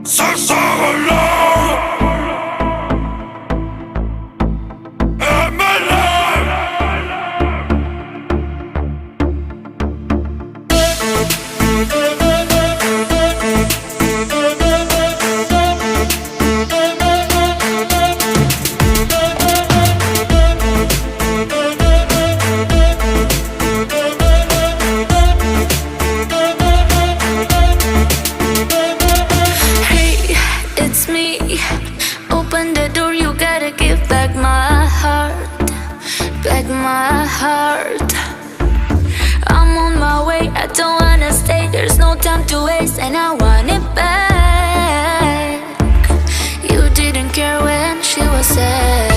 Ça s'envole. Open the door, you gotta give back my heart, back my heart. I'm on my way, I don't wanna stay, there's no time to waste, and I want it back. You didn't care when she was sad.